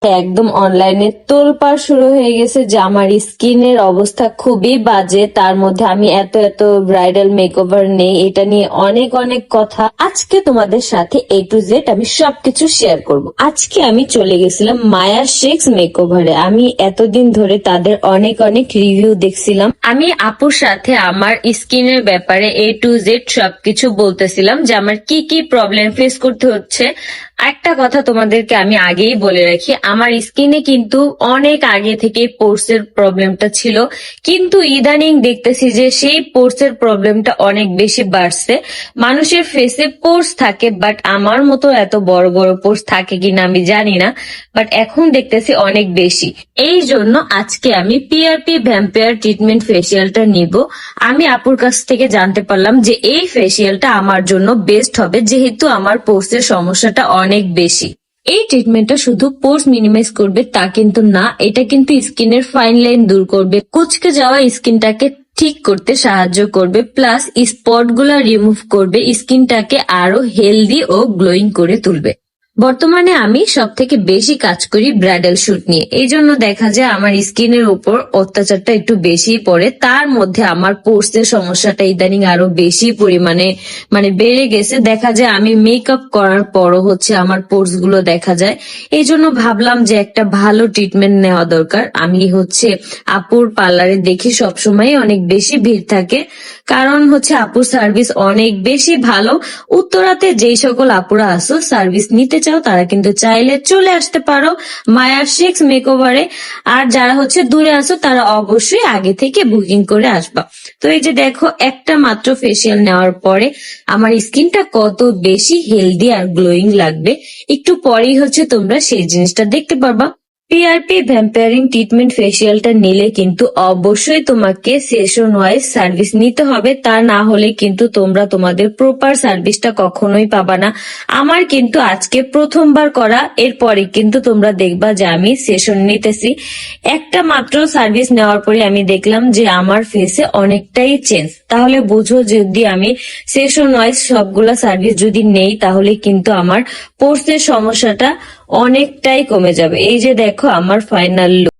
একদম অনলাইনে তোলপাড় শুরু হয়ে গেছে যে আমার স্কিনের অবস্থা খুবই বাজে। তার মধ্যে আমি এত এত ব্রাইডাল মেকওভার নেই, এটা নিয়ে অনেক অনেক কথা। আজকে তোমাদের সাথে A to Z আমি সবকিছু শেয়ার করব। আজকে আমি চলে গেছিলাম মায়া শেখস মেকওভারে। আমি এতদিন ধরে তাদের অনেক অনেক রিভিউ দেখছিলাম। আমি আপুর সাথে আমার স্কিনের ব্যাপারে A to Z সবকিছু বলতেছিলাম যে আমার কি কি প্রবলেম ফেস করতে হচ্ছে। একটা কথা তোমাদেরকে আমি আগেই বলে রাখি, আমার স্কিনে কিন্তু অনেক আগে থেকে পোর্স এর প্রবলেমটা ছিল, কিন্তু ইদানিং দেখতেছি যে সেই পোর্স এর প্রবলেমটা অনেক বেশি বাড়ছে। মানুষের ফেসে পোর্স থাকে, বাট আমার মতো এত বড় বড় পোর্স থাকে কিনা আমি জানি না, বাট এখন দেখতেছি অনেক বেশি। এই জন্য আজকে আমি পিআরপি ভ্যাম্পায়ার ট্রিটমেন্ট ফেসিয়ালটা নিব। আমি আপুর কাছ থেকে জানতে পারলাম যে এই ফেসিয়ালটা আমার জন্য বেস্ট হবে, যেহেতু আমার পোর্স এর সমস্যাটা অনেক বেশি। এই ট্রিটমেন্টটা শুধু পোর্স মিনিমাইজ করবে তা কিন্তু না, এটা কিন্তু স্কিনের ফাইন লাইন দূর করবে, কুচকে যাওয়া স্কিনটাকে ঠিক করতে সাহায্য করবে, প্লাস স্পট গুলা রিমুভ করবে, স্কিনটাকে আরো হেলদি ও গ্লোয়িং করে তুলবে। বর্তমানে আমি সব থেকে বেশি কাজ করি ব্রাইডাল শুট নিয়ে, এই জন্য দেখা যায় আমার স্কিনের উপর অত্যাচারটা একটু বেশি পড়ে। তার মধ্যে আমার পোর্স এর সমস্যাটা ইদানিং আরো বেশি পরিমাণে বেড়ে গেছে। দেখা যায় আমি মেকআপ করার পরও আমার পোর্স গুলো দেখা যায়। এই জন্য ভাবলাম যে একটা ভালো ট্রিটমেন্ট নেওয়া দরকার। আমি আপুর পার্লারে দেখি সবসময় অনেক বেশি ভিড় থাকে, কারণ আপুর সার্ভিস অনেক বেশি ভালো। উত্তরাতে যেই সকল আপুরা আসো সার্ভিস নিতে চাও তারা কিন্তু চাইলে চলে আসতে পারো মায়া শেখস মেকওভারে। আর যারা দূরে আসো তারা অবশ্যই আগে থেকে বুকিং করে আসবা। তো এই যে দেখো, একটা মাত্র ফেসিয়াল নেওয়ার পরে আমার স্কিনটা কত বেশি হেলদি আর গ্লোয়িং লাগবে, একটু পরেই তোমরা সেই জিনিসটা দেখতে পারবা। পিআরপি ভ্যাম্পায়ারিং ট্রিটমেন্ট ফেসিয়ালটা নিলে কিন্তু অবশ্যই তোমাকে সেশন ওয়াইজ সার্ভিস নিতে হবে, তা না হলে কিন্তু তোমরা তোমাদের প্রপার সার্ভিসটা কখনোই পাবা না। আমার কিন্তু আজকে প্রথমবার করা, এরপরে কিন্তু তোমরা দেখবা যে আমি সেশন নিতেছি। একটা মাত্র সার্ভিস নেওয়ার পরে আমি দেখলাম যে আমার ফেসে অনেকটাই চেঞ্জ। তাহলে বুঝো, যদি আমি সেশন ওয়াইজ সবগুলা সার্ভিস যদি নেই তাহলে কিন্তু আমার পোর্স এর সমস্যাটা অনেকটাই কমে যাবে। এই যে দেখো আমার ফাইনাল লুক।